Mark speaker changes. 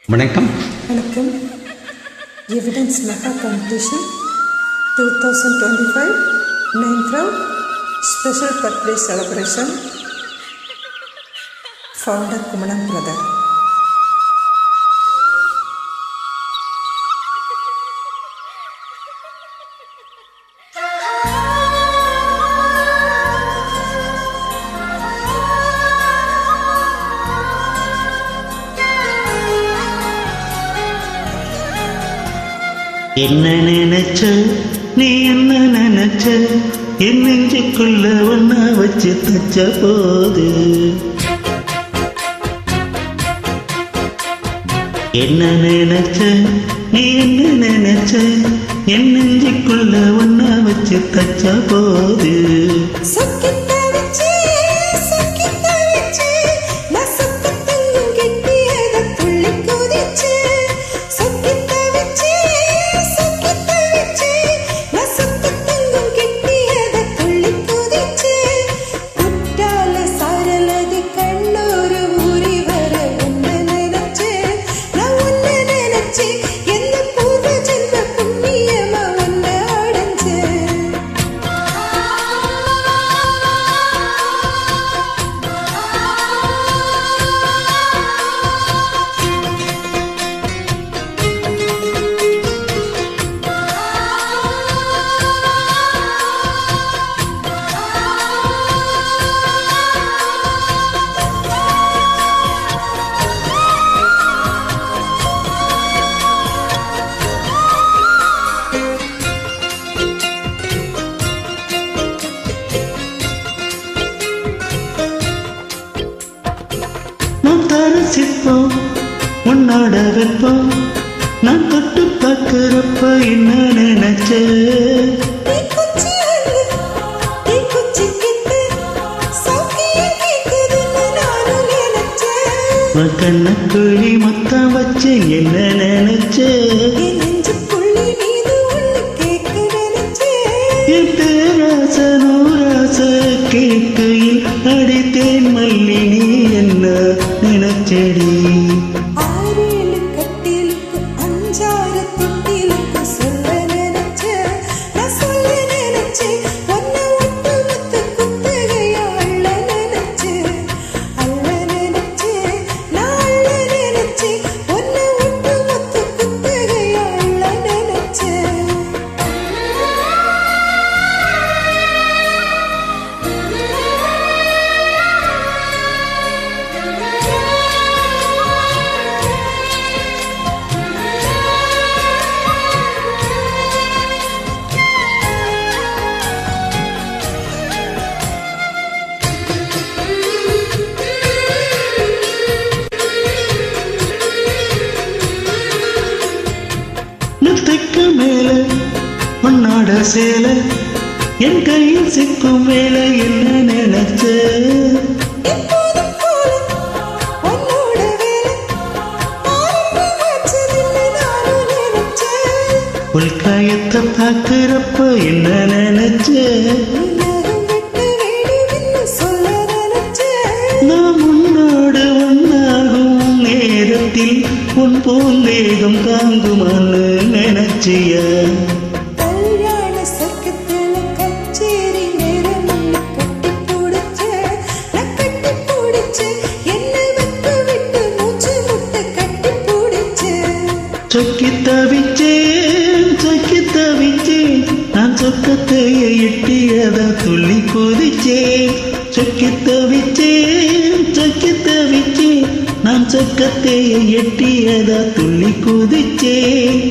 Speaker 1: வணக்கம்.
Speaker 2: Evidence mega competition 2025 9th round special birthday celebration founder Kumanan brother.
Speaker 3: என்ன நினைச்ச நீ என்ன நினைச்ச என் நெஞ்சுக்குள்ள ஒன்னா வச்சு தச்ச போது என்ன நினைச்ச நீ என்ன நினைச்ச என் நெஞ்சுக்குள்ள ஒன்னா வச்சு தச்ச போது ரசிப்போம் உன்னோட வெப்பம் நான் தொட்டு பார்க்கிறப்ப என்ன நினைச்ச கண்ணக்குழி மொத்தம் வச்சு என்ன நினைச்ச என் பேராச நூராச கேட்கையில் அடித்தேன் மல்லி நீ என்ன நினைச்சடி மேல உன்னோட சேல என் கையில் சிக்கும் வேலை என்ன நினைச்ச உள்காயத்தை பார்க்கிறப்ப என்ன நினைச்ச நான் உன்னோடு ஒன்னாகும் நேரத்தில் உன் பூந்தேகம் தாங்குமான்னு நினைச்சிய சொக்கி தவிச்சேன் நான் சொக்கத்தையை எட்டியதா துள்ளி குதிச்சேன் சொக்கி தவிச்சேன் நான் சொக்கத்தையை எட்டியதா துள்ளி குதிச்சேன்